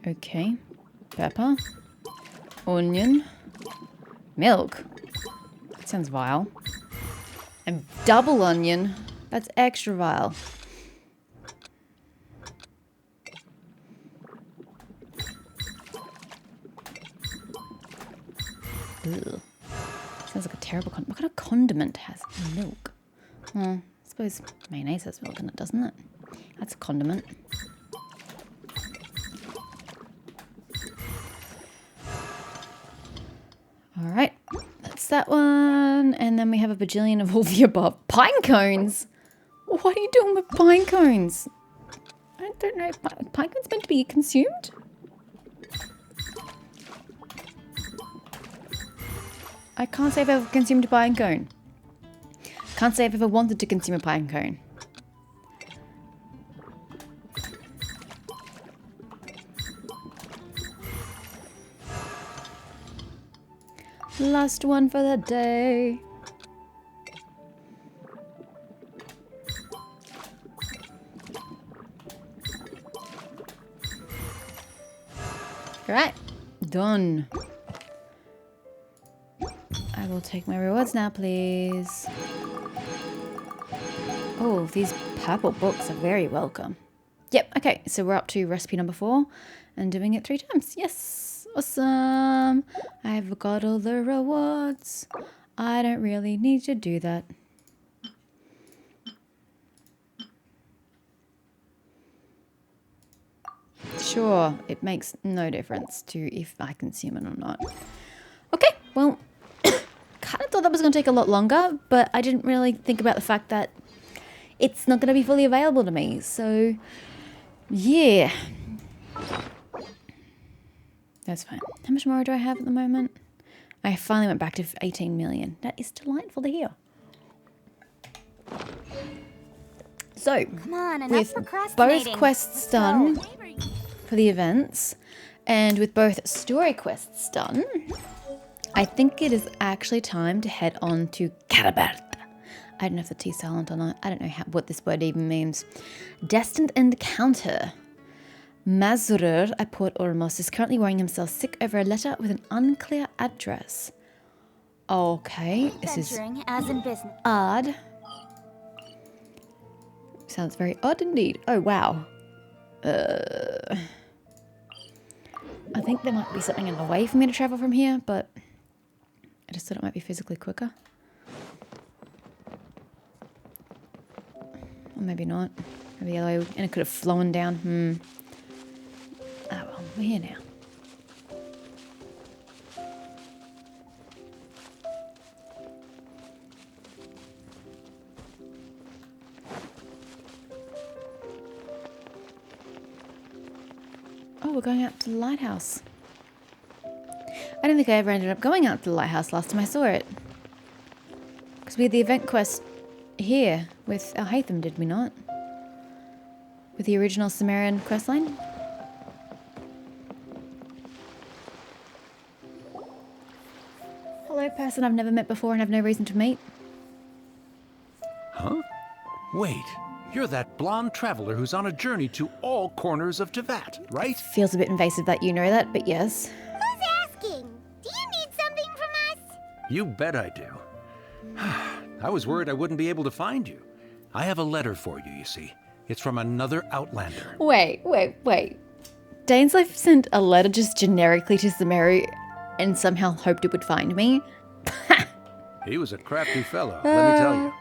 Okay. Pepper. Onion. Milk. That sounds vile. And double onion. That's extra vile. Ugh. Sounds like a terrible what kind of condiment has milk? I suppose mayonnaise has milk in it, doesn't it? That's a condiment. Alright, that's that one. And then we have a bajillion of all the above. Pine cones? What are you doing with pine cones? I don't know. Pine cones meant to be consumed? I can't say I've ever consumed a pine cone. Can't say I've ever wanted to consume a pine cone. Last one for the day. Alright, done. I will take my rewards now, please. Oh, these purple books are very welcome. Yep, okay, so we're up to recipe number 4 and doing it 3 times. Yes, awesome. I've got all the rewards. I don't really need to do that. Sure, it makes no difference to if I consume it or not. Okay, well, kind of thought that was going to take a lot longer, but I didn't really think about the fact that it's not going to be fully available to me. So, yeah. That's fine. How much more do I have at the moment? I finally went back to 18 million. That is delightful to hear. So, with both quests done for the events, and with both story quests done, I think it is actually time to head on to Carabert. I don't know if the T's silent or not. I don't know what this word even means. Destined encounter. Mazrur at Port Ormos is currently worrying himself sick over a letter with an unclear address. Okay, this is odd. Sounds very odd indeed. Oh, wow. I think there might be something in the way for me to travel from here, but I just thought it might be physically quicker. Or maybe not. Maybe the other way. And it could have flown down. Oh well, we're here now. Oh, we're going out to the lighthouse. I don't think I ever ended up going out to the lighthouse last time I saw it. Because we had the event quest here with Aether, did we not? With the original Sumerian questline? Hello, person I've never met before and have no reason to meet. Huh? Wait, you're that blonde traveler who's on a journey to all corners of Tevat, right? Feels a bit invasive that you know that, but yes. Who's asking? Do you need something from us? You bet I do. I was worried I wouldn't be able to find you. I have a letter for you, you see. It's from another Outlander. Wait. Dainsleif sent a letter just generically to Sumeru and somehow hoped it would find me? He was a crafty fellow, let me tell you.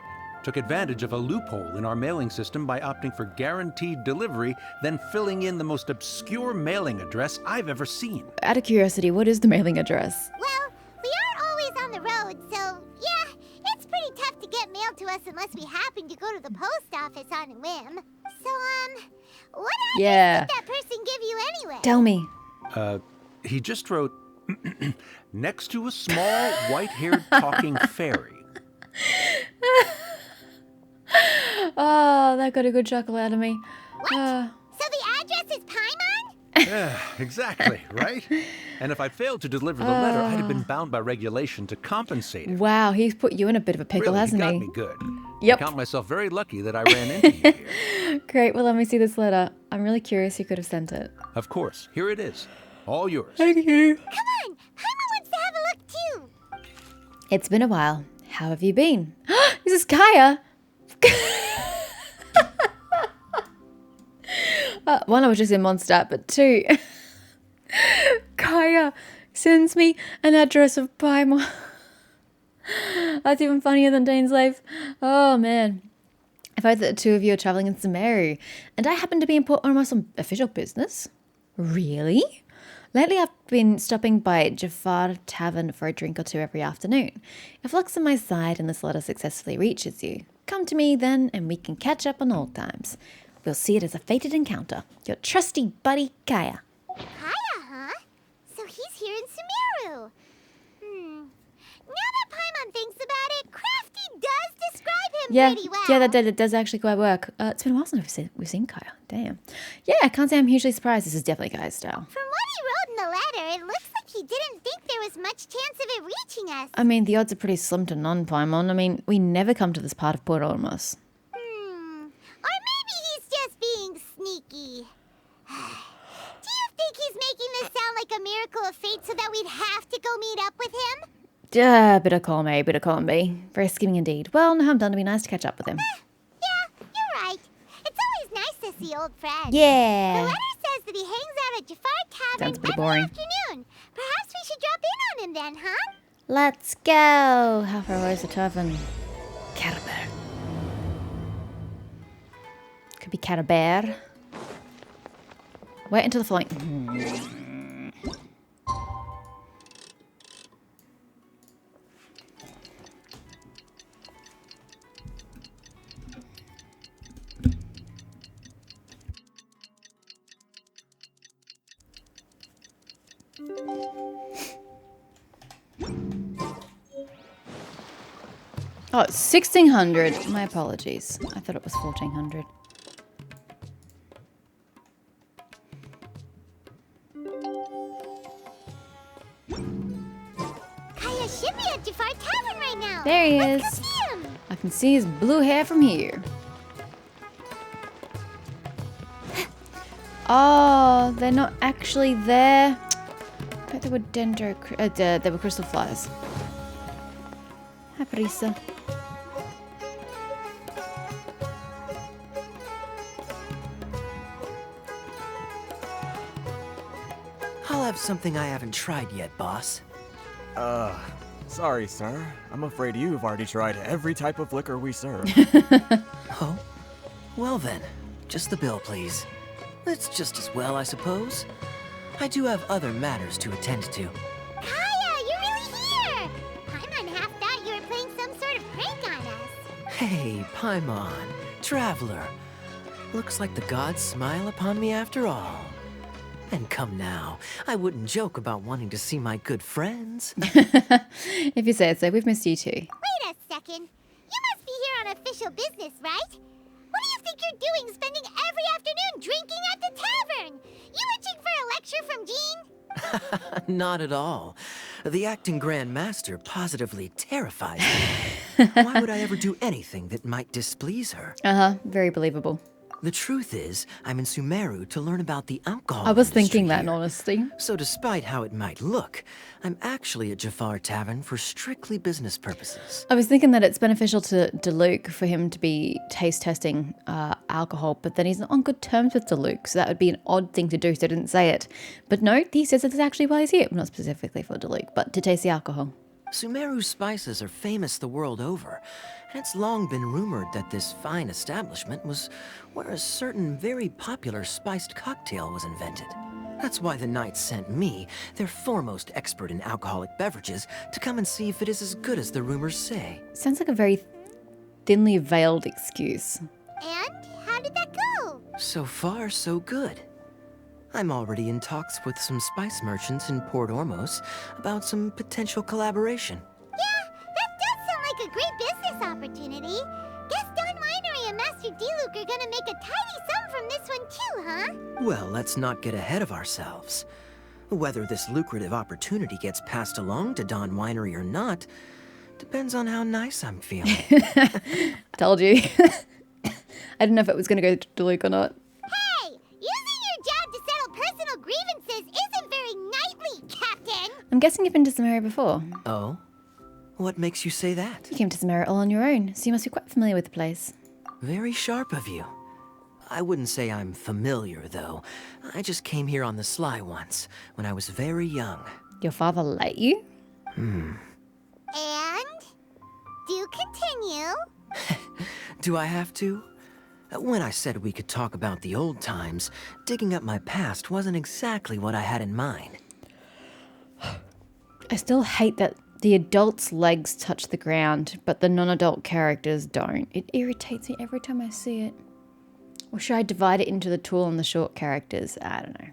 Took advantage of a loophole in our mailing system by opting for guaranteed delivery, then filling in the most obscure mailing address I've ever seen. Out of curiosity, what is the mailing address? Well, we aren't always on the road, so yeah, it's pretty tough to get mail to us unless we happen to go to the post office on a whim. So, what address did that person give you anyway? Tell me. He just wrote, next to a small, white-haired talking fairy. Oh, that got a good chuckle out of me. What? So the address is Paimon? Yeah, exactly, right? And if I failed to deliver the letter, I'd have been bound by regulation to compensate him. Wow, he's put you in a bit of a pickle, Really, hasn't he he? got me good. Yep. I count myself very lucky that I ran into you here. Great, well, let me see this letter. I'm really curious who could have sent it. Of course, here it is. All yours. Thank you. Come on, Paimon wants to have a look too. It's been a while. How have you been? This is Kaya. One, I was just in Mondstadt, but two, Kaya sends me an address of Paimon. That's even funnier than Dane's life. Oh, man. I've heard that the two of you are traveling in Sumeru, and I happen to be in Port Ormos on official business. Really? Lately, I've been stopping by Jafar Tavern for a drink or two every afternoon. If luck's on my side and this letter successfully reaches you, come to me then and we can catch up on old times. We'll see it as a fated encounter. Your trusty buddy, Kaya. Kaya, huh? So he's here in Sumeru. Now that Paimon thinks about it, Crafty does describe him pretty well. Yeah, that does actually quite work. It's been a while since we've seen Kaya. Damn. Yeah, I can't say I'm hugely surprised. This is definitely Kaya's style. From what he wrote in the letter, it looks like he didn't think there was much chance of it reaching us. I mean, the odds are pretty slim to none, Paimon. I mean, we never come to this part of Port Ormos. Or maybe he's just being sneaky. Do you think he's making this sound like a miracle of fate so that we'd have to go meet up with him? Bit of column A, bit of column B. Very skimming indeed. Well, now I'm done. It'd be nice to catch up with him. Yeah, you're right. It's always nice to see old friends. Yeah. The letter says that he hangs out at Jafar Tavern Sounds pretty every boring. afternoon. Perhaps we should drop in on him then, huh? Let's go. How far away is the tavern? Catabear. Could be Catabear. Wait until the flight. Oh, it's 1600. My apologies. I thought it was 1400. Kaya should be at Jafar Tavern right now. There he Let's is. go see him. I can see his blue hair from here. Oh, they're not actually there. I thought they were they were crystal flies. Hi, Parisa. I'll have something I haven't tried yet, boss. Sorry, sir. I'm afraid you've already tried every type of liquor we serve. Oh? Well then, just the bill, please. It's just as well, I suppose. I do have other matters to attend to. Kaya, you're really here. Paimon half thought you were playing some sort of prank on us. Hey, Paimon, traveler. Looks like the gods smile upon me after all. And come now, I wouldn't joke about wanting to see my good friends. If you say it so, we've missed you too. Wait a second. You must be here on official business, right? What do you think you're doing spending every afternoon drinking at the tavern? You itching for a lecture from Jean? Not at all. The acting Grand Master positively terrifies me. Why would I ever do anything that might displease her? Very believable. The truth is, I'm in Sumeru to learn about the alcohol I was industry thinking that in here. honesty. So despite how it might look, I'm actually at Jafar Tavern for strictly business purposes. I was thinking that it's beneficial to Deluke for him to be taste testing alcohol, but then he's not on good terms with Deluke, so that would be an odd thing to do, so I didn't say it. But no, he says it's actually why he's here. Not specifically for Deluke, but to taste the alcohol. Sumeru spices are famous the world over, and it's long been rumored that this fine establishment was where a certain very popular spiced cocktail was invented. That's why the knights sent me, their foremost expert in alcoholic beverages, to come and see if it is as good as the rumors say. Sounds like a very thinly veiled excuse. And how did that go? So far, so good. I'm already in talks with some spice merchants in Port Ormos about some potential collaboration. Yeah, that does sound like a great business opportunity. Guess Don Winery and Master D-Luke are gonna make a tidy sum from this one too, huh? Well, let's not get ahead of ourselves. Whether this lucrative opportunity gets passed along to Don Winery or not depends on how nice I'm feeling. Told you. I didn't know if it was going to go to Luke or not. Hey! Using your job to settle personal grievances isn't very knightly, Captain! I'm guessing you've been to Sumeru before. Oh? What makes you say that? You came to Sumeru all on your own, so you must be quite familiar with the place. Very sharp of you. I wouldn't say I'm familiar, though. I just came here on the sly once, when I was very young. Your father let you? And? Do continue. Do I have to? When I said we could talk about the old times, digging up my past wasn't exactly what I had in mind. I still hate that the adults' legs touch the ground, but the non-adult characters don't. It irritates me every time I see it. Or should I divide it into the tall and the short characters? I don't know.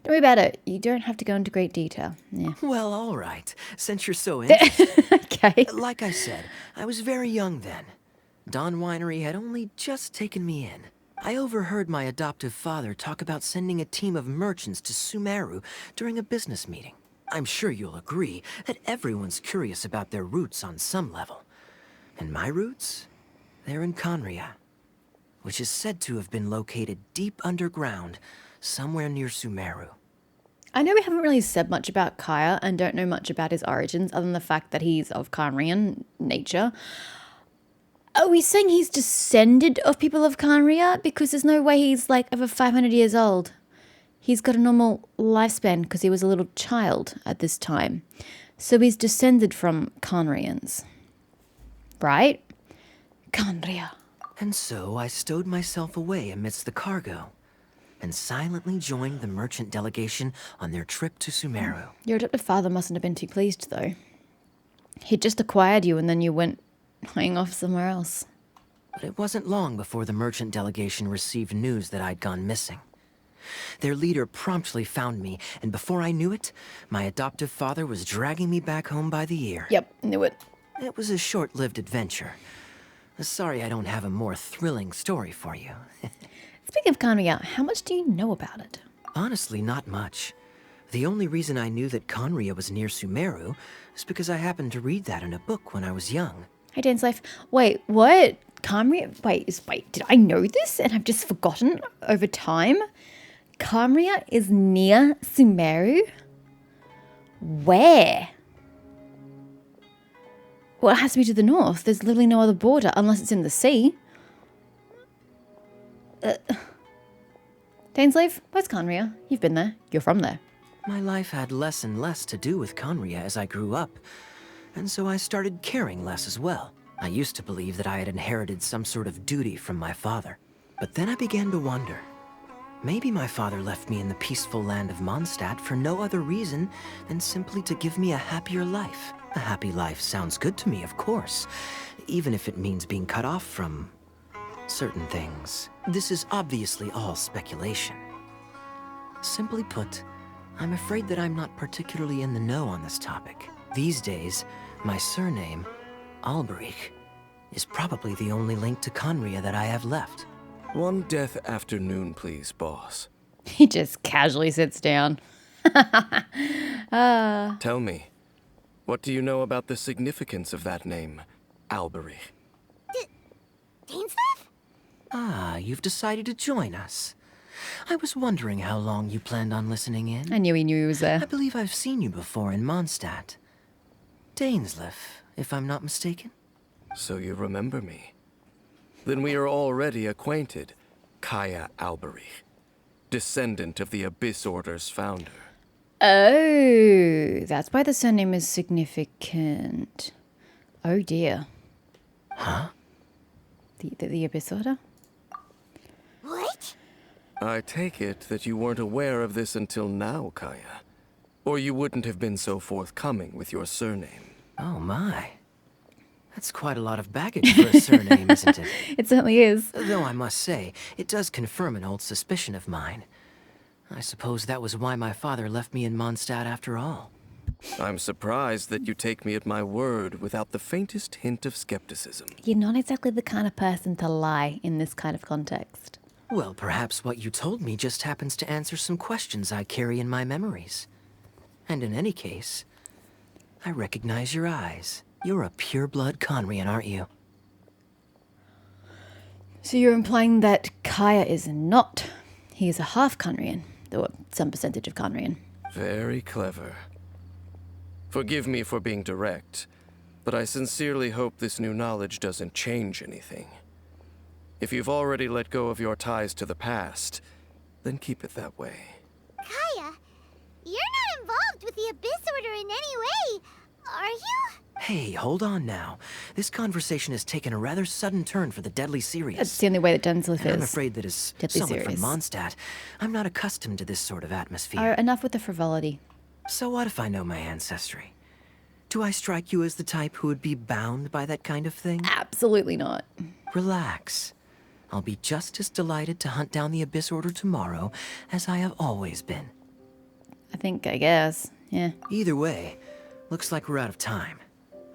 Don't worry about it. You don't have to go into great detail. Yeah. Well, all right. Since you're so interested. Okay. Like I said, I was very young then. Dawn Winery had only just taken me in. I overheard my adoptive father talk about sending a team of merchants to Sumeru during a business meeting. I'm sure you'll agree that everyone's curious about their roots on some level. And my roots? They're in Conria, which is said to have been located deep underground, somewhere near Sumeru. I know we haven't really said much about Kaya and don't know much about his origins other than the fact that he's of Kanrian nature. Are we saying he's descended of people of Kanria? Because there's no way he's like over 500 years old. He's got a normal lifespan because he was a little child at this time. So he's descended from Kanrians. Right? Kanria. And so I stowed myself away amidst the cargo and silently joined the merchant delegation on their trip to Sumeru. Your adoptive father mustn't have been too pleased, though. He just acquired you and then you went flying off somewhere else. But it wasn't long before the merchant delegation received news that I'd gone missing. Their leader promptly found me, and before I knew it, my adoptive father was dragging me back home by the ear. Yep, knew it. It was a short-lived adventure. Sorry I don't have a more thrilling story for you. Speaking of Kanria, how much do you know about it? Honestly, not much. The only reason I knew that Conria was near Sumeru is because I happened to read that in a book when I was young. Hey, Dan's life. Wait, what? Kanria? Wait, did I know this and I've just forgotten over time? Kanria is near Sumeru? Where? Well, it has to be to the north. There's literally no other border unless it's in the sea. Daneslave, where's Conria? You've been there. You're from there. My life had less and less to do with Conria as I grew up, and so I started caring less as well. I used to believe that I had inherited some sort of duty from my father, but then I began to wonder. Maybe my father left me in the peaceful land of Mondstadt for no other reason than simply to give me a happier life. A happy life sounds good to me, of course, even if it means being cut off from certain things. This is obviously all speculation. Simply put, I'm afraid that I'm not particularly in the know on this topic. These days, my surname, Alberich, is probably the only link to Conria that I have left. One death afternoon, please, boss. He just casually sits down. Tell me, what do you know about the significance of that name, Alberich? Dainsleif? Ah, you've decided to join us. I was wondering how long you planned on listening in. I knew he was I there. believe I've seen you before in Mondstadt. Dainsleif, if I'm not mistaken. So you remember me. Then we are already acquainted. Kaya Alberich, descendant of the Abyss Order's founder. Oh, that's why the surname is significant. Oh dear. Huh? The Abyss Order? What? I take it that you weren't aware of this until now, Kaya. Or you wouldn't have been so forthcoming with your surname. Oh my. That's quite a lot of baggage for a surname, isn't it? It certainly is. Though I must say, it does confirm an old suspicion of mine. I suppose that was why my father left me in Mondstadt after all. I'm surprised that you take me at my word without the faintest hint of skepticism. You're not exactly the kind of person to lie in this kind of context. Well, perhaps what you told me just happens to answer some questions I carry in my memories. And in any case, I recognize your eyes. You're a pure-blood Conrian, aren't you? So you're implying that Kaya is not. He is a half Khaenri'ah, or some percentage of Khaenri'ah. Very clever. Forgive me for being direct, but I sincerely hope this new knowledge doesn't change anything. If you've already let go of your ties to the past, then keep it that way. Kaya, you're not involved with the Abyss Order in any way, are you? Hey, hold on now. This conversation has taken a rather sudden turn for the deadly serious. That's the only way that Denzlif And I'm is. afraid that as Deadly someone from serious. Mondstadt, I'm not accustomed to this sort of atmosphere. Alright, enough with the frivolity. So what if I know my ancestry? Do I strike you as the type who would be bound by that kind of thing? Absolutely not. Relax. I'll be just as delighted to hunt down the Abyss Order tomorrow as I have always been. I guess. Yeah. Either way, looks like we're out of time.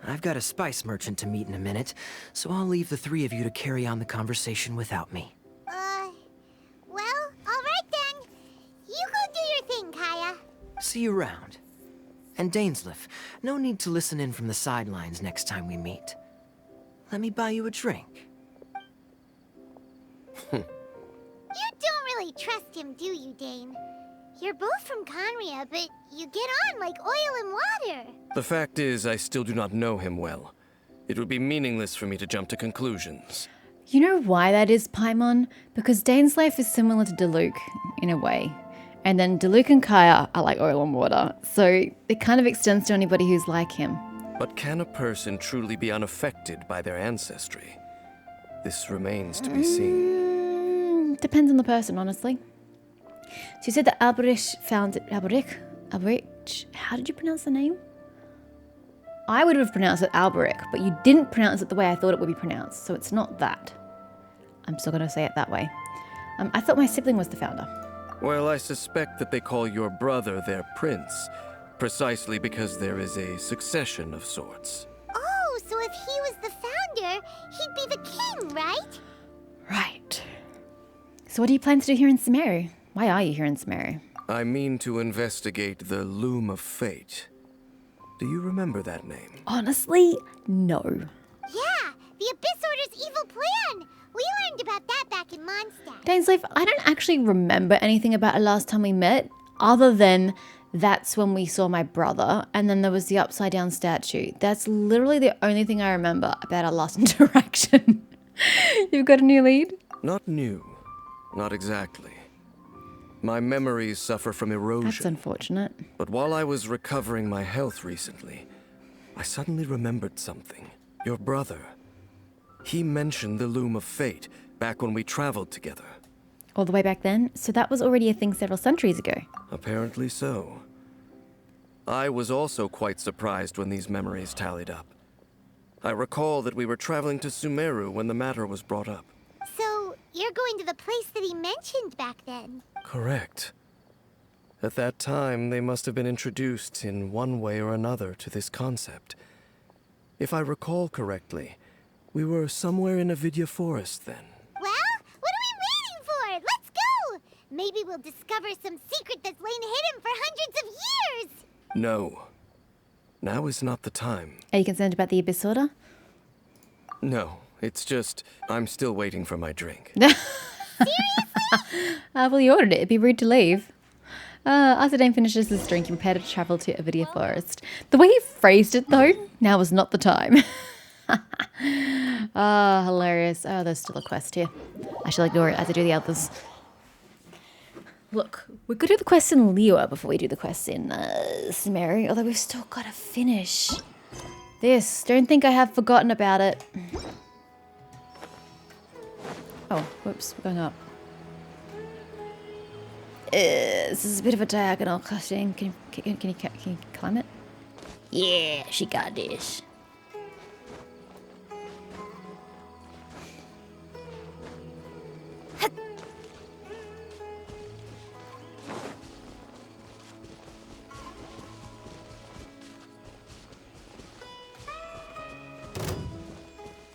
I've got a spice merchant to meet in a minute, so I'll leave the three of you to carry on the conversation without me. Well, alright then. You go do your thing, Kaya. See you around. And Dainsleif, no need to listen in from the sidelines next time we meet. Let me buy you a drink. You don't really trust him, do you, Dane? You're both from Khaenri'ah, but you get on like oil and water. The fact is, I still do not know him well. It would be meaningless for me to jump to conclusions. You know why that is, Paimon? Because Dainsleif is similar to Diluc in a way. And then Diluc and Kaya are like oil and water. So it kind of extends to anybody who's like him. But can a person truly be unaffected by their ancestry? This remains to be seen. Depends on the person, honestly. So you said that Alberich found it. Alberich? How did you pronounce the name? I would have pronounced it Alberich, but you didn't pronounce it the way I thought it would be pronounced. So it's not that. I'm still going to say it that way. I thought my sibling was the founder. Well, I suspect that they call your brother their prince, precisely because there is a succession of sorts. Oh, so if he was the founder, he'd be the king, right? Right. So what do you plan to do here in Sumeru? Why are you here in Sumeru? I mean to investigate the Loom of Fate. Do you remember that name? Honestly, no. Yeah, the Abyss Order's evil plan. We learned about that back in Mondstadt. Dainsleif, I don't actually remember anything about it last time we met, other than that's when we saw my brother, and then there was the upside down statue. That's literally the only thing I remember about our last interaction. You've got a new lead? Not new. Not exactly. My memories suffer from erosion. That's unfortunate. But while I was recovering my health recently, I suddenly remembered something. Your brother. He mentioned the Loom of Fate back when we traveled together. All the way back then? So that was already a thing several centuries ago. Apparently so. I was also quite surprised when these memories tallied up. I recall that we were traveling to Sumeru when the matter was brought up. So, you're going to the place that he mentioned back then? Correct. At that time, they must have been introduced in one way or another to this concept. If I recall correctly, we were somewhere in Avidya Forest then. Well, what are we waiting for? Let's go! Maybe we'll discover some secret that's lain hidden for hundreds of years! No. Now is not the time. Are you concerned about the Abyss Order? No, it's just, I'm still waiting for my drink. Well, you ordered it. It'd be rude to leave. After Dane finishes his drink, you prepare to travel to Avidya Forest. The way he phrased it, though, now is not the time. Hilarious. Oh, there's still a quest here. I shall ignore it as I do the others. Look, we could do the quest in Liyue before we do the quest in Sumeru, although we've still got to finish this. Don't think I have forgotten about it. Oh, whoops, we're going up. This is a bit of a diagonal cutting. Can you climb it? Yeah, she got this.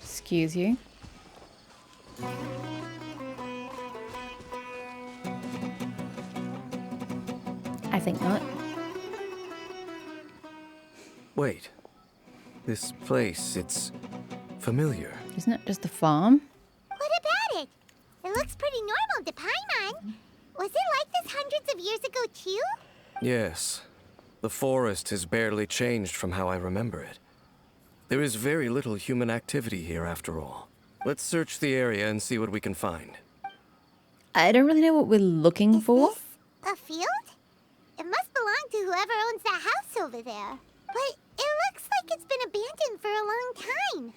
Excuse you. I think not. Wait. This place, it's familiar. Isn't it just the farm? What about pretty normal to Paimon. Was it like this hundreds of years ago, too? Yes. The forest has barely changed from how I remember it. There is very little human activity here after all. Let's search the area and see what we can find. I don't really know what we're looking for. Is this a field? It must belong to whoever owns that house over there. But it looks like it's been abandoned for a long time.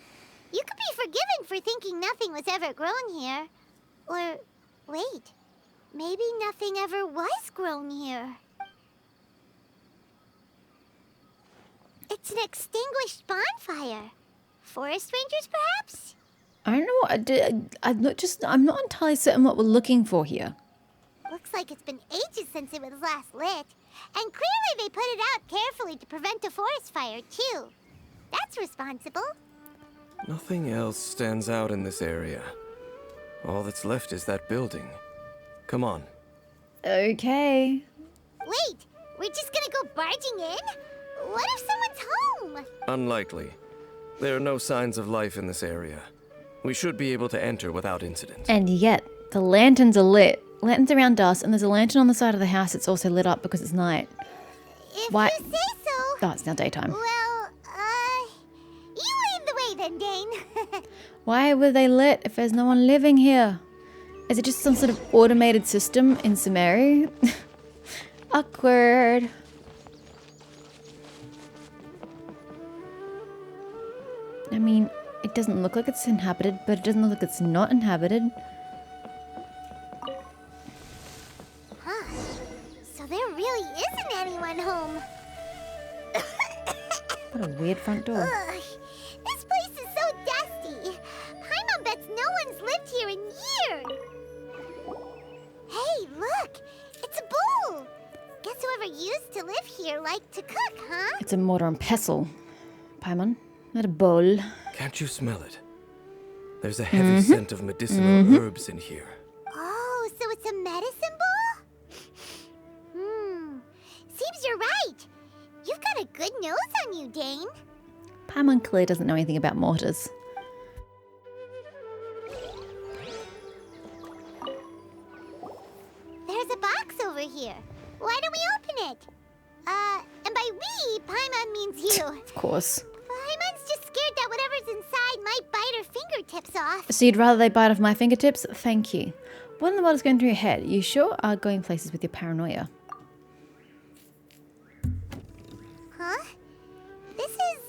You could be forgiven for thinking nothing was ever grown here. Or, wait, maybe nothing ever was grown here. It's an extinguished bonfire. Forest rangers, perhaps? I don't know what I did. I'm not entirely certain what we're looking for here. Looks like it's been ages since it was last lit. And clearly they put it out carefully to prevent a forest fire, too. That's responsible. Nothing else stands out in this area. All that's left is that building. Come on. Okay. Wait, we're just gonna go barging in? What if someone's home? Unlikely. There are no signs of life in this area. We should be able to enter without incident. And yet, the lanterns are lit. Lanterns around us, and there's a lantern on the side of the house that's also lit up because it's night. If Why- you say so. Oh, it's now daytime. Well, you lead the way then, Dane. Why were they lit if there's no one living here? Is it just some sort of automated system in Sumeru? Awkward. I mean, it doesn't look like it's inhabited, but it doesn't look like it's not inhabited. Huh. So there really isn't anyone home. What a weird front door. Ugh, this place is so dusty. Paimon bets no one's lived here in years. Hey, look! It's a bowl! Guess whoever used to live here liked to cook, huh? It's a mortar and pestle. Paimon, not a bowl. Can't you smell it? There's a heavy scent of medicinal herbs in here. Oh, so it's a medicine bowl? Seems you're right. You've got a good nose on you, Dane. Paimon clearly doesn't know anything about mortars. There's a box over here. Why don't we open it? And by we, Paimon means you. Of course. Paimon's just scared that whatever's inside might bite her fingertips off. So you'd rather they bite off my fingertips? Thank you. What in the world is going through your head? You sure are going places with your paranoia. Huh? This is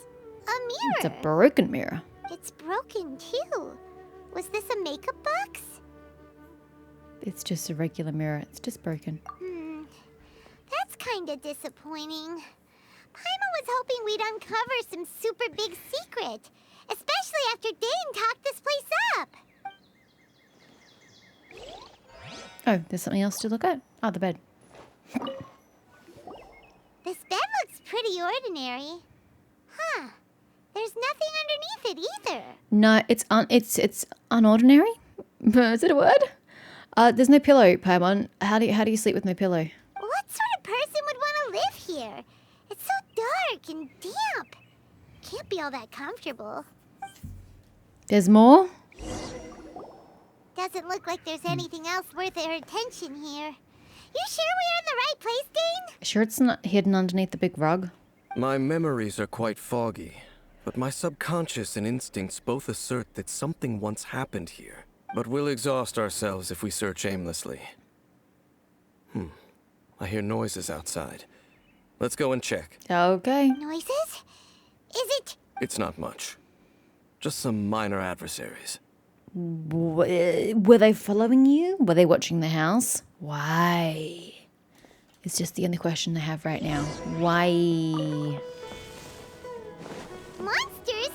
a mirror. It's a broken mirror. It's broken, too. Was this a makeup box? It's just a regular mirror. It's just broken. That's kinda disappointing. Paimon was hoping we'd uncover some super big secret. Especially after Dane talked this place up. Oh, there's something else to look at? Oh, the bed. This bed looks pretty ordinary. Huh. There's nothing underneath it either. No, it's unordinary. Is it a word? There's no pillow, Paimon. How do you sleep with no pillow? What sort of person would want to live here? It's so dark and damp. Can't be all that comfortable. There's more? Doesn't look like there's anything else worth our attention here. You sure we're in the right place, Dane? Sure it's not hidden underneath the big rug? My memories are quite foggy, but my subconscious and instincts both assert that something once happened here. But we'll exhaust ourselves if we search aimlessly. I hear noises outside. Let's go and check. Okay. Noises? Is it? It's not much. Just some minor adversaries. Were they following you? Were they watching the house? Why? It's just the only question I have right now. Why? Monsters?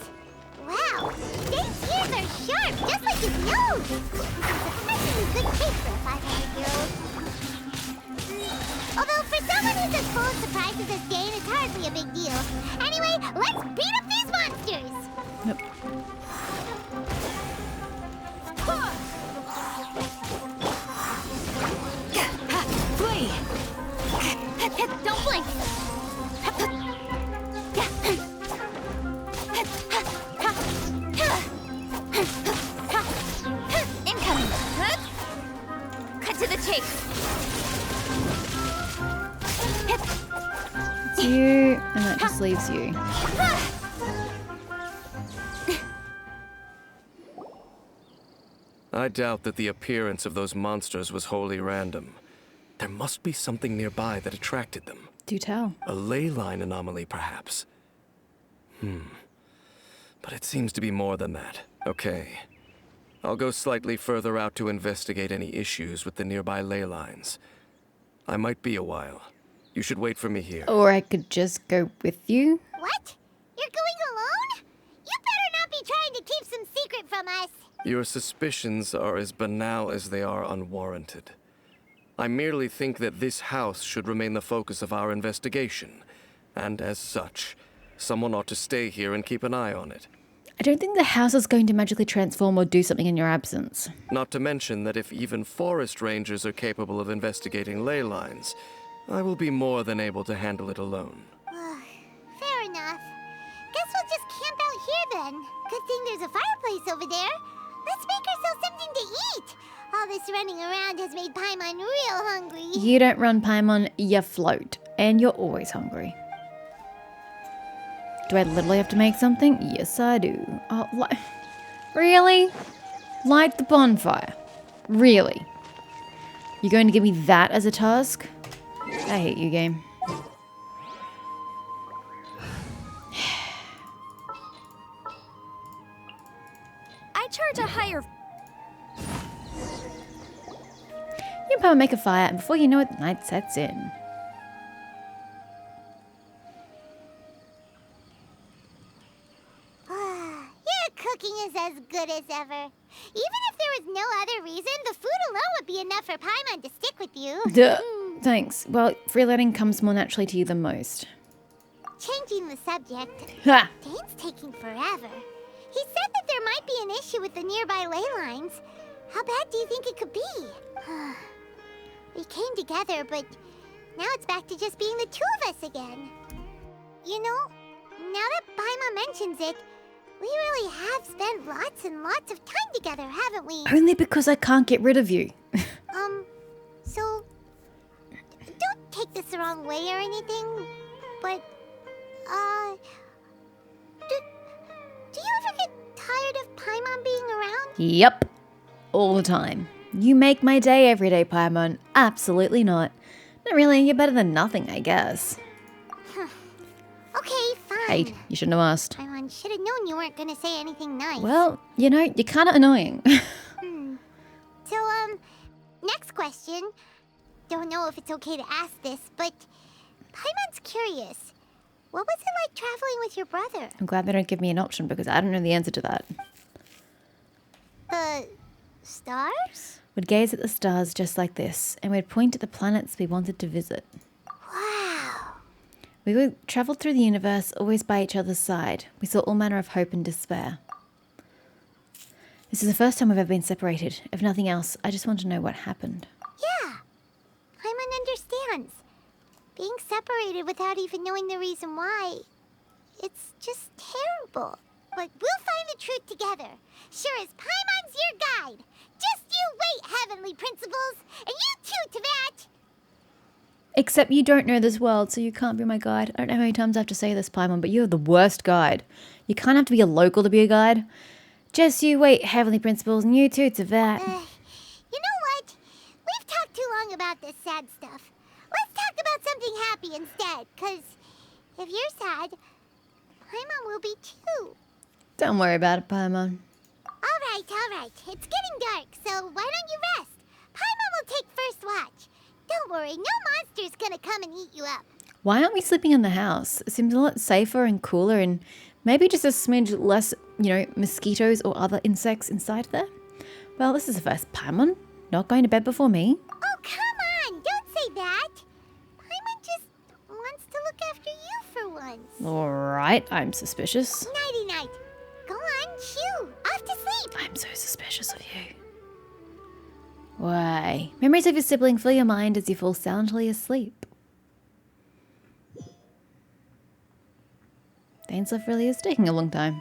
Wow, Dane's ears are sharp, just like his nose. This is a good case for a 500-year-old. Although for someone who's as full of surprises as Dane, it's hardly a big deal. Anyway, let's beat up these monsters! Nope. Flee! Don't blink! Incoming! cut to the chase. It's you, and that just leaves you. I doubt that the appearance of those monsters was wholly random. There must be something nearby that attracted them. Do tell. A ley line anomaly, perhaps. But it seems to be more than that. Okay. I'll go slightly further out to investigate any issues with the nearby ley lines. I might be a while. You should wait for me here. Or I could just go with you. What? You're going alone? You better not be trying to keep some secret from us. Your suspicions are as banal as they are unwarranted. I merely think that this house should remain the focus of our investigation. And as such, someone ought to stay here and keep an eye on it. I don't think the house is going to magically transform or do something in your absence. Not to mention that if even forest rangers are capable of investigating ley lines, I will be more than able to handle it alone. Fair enough. Guess we'll just camp out here then. Good thing there's a fireplace over there. Let's make ourselves something to eat. All this running around has made Paimon real hungry. You don't run Paimon, you float. And you're always hungry. Do I literally have to make something? Yes, I do. Oh, really? Light the bonfire? Really? You're going to give me that as a task? I hate you, game. I charge a higher... You probably make a fire, and before you know it, the night sets in. Your cooking is as good as ever. Even if there was no other reason, the food alone would be enough for Paimon to stick with you. Duh. Thanks. Well, freeloading comes more naturally to you than most. Changing the subject. Ha! Dane's taking forever. He said that there might be an issue with the nearby ley lines. How bad do you think it could be? We came together, but now it's back to just being the two of us again. You know, now that Paimon mentions it, we really have spent lots and lots of time together, haven't we? Only because I can't get rid of you. So, don't take this the wrong way or anything, but, do you ever get tired of Paimon being around? Yep. All the time. You make my day every day, Paimon. Absolutely not. Not really. You're better than nothing, I guess. Okay, fine. Hey, you shouldn't have asked. Paimon should have known you weren't gonna say anything nice. Well, you know, you're kind of annoying. So, next question. Don't know if it's okay to ask this, but Paimon's curious. What was it like traveling with your brother? I'm glad they don't give me an option because I don't know the answer to that. Stars? We'd gaze at the stars just like this, and we'd point at the planets we wanted to visit. Wow. We would travel through the universe, always by each other's side. We saw all manner of hope and despair. This is the first time we've ever been separated. If nothing else, I just want to know what happened. Yeah. Paimon understands. Being separated without even knowing the reason why, it's just terrible. But we'll find the truth together. Sure as Paimon's your guide. Just you wait, heavenly principles. And you too, Teyvat. Except you don't know this world, so you can't be my guide. I don't know how many times I have to say this, Paimon, but you're the worst guide. You can't have to be a local to be a guide. Just you wait, heavenly principles, and you too, Teyvat. You know what? We've talked too long about this sad stuff. Let's talk about something happy instead, because if you're sad, Paimon will be too. Don't worry about it, Paimon. All right. It's getting dark, so why don't you rest? Paimon will take first watch. Don't worry, no monster's gonna come and eat you up. Why aren't we sleeping in the house? It seems a lot safer and cooler and maybe just a smidge less, mosquitoes or other insects inside there. Well, this is the first. Paimon, not going to bed before me. Oh, come on, don't say that. Paimon just wants to look after you for once. All right, I'm suspicious. Nighty-night. Go on, shoo, off to sleep. I'm so suspicious of you. Why? Memories of your sibling fill your mind as you fall soundly asleep. Dane stuff really is taking a long time.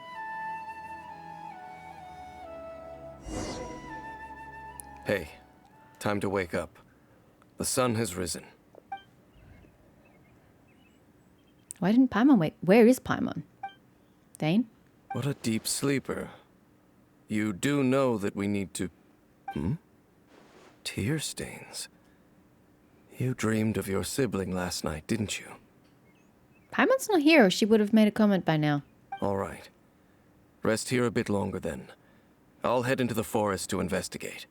Hey, Time to wake up. The sun has risen. Why didn't Paimon wake? Where is Paimon? Thane? What a deep sleeper. You do know that we need to... Tear stains. You dreamed of your sibling last night, didn't you? Paimon's not here, or she would have made a comment by now. All right. Rest here a bit longer then. I'll head into the forest to investigate.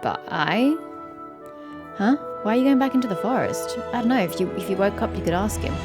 But I? Huh? Why are you going back into the forest? I don't know, if you woke up you could ask him.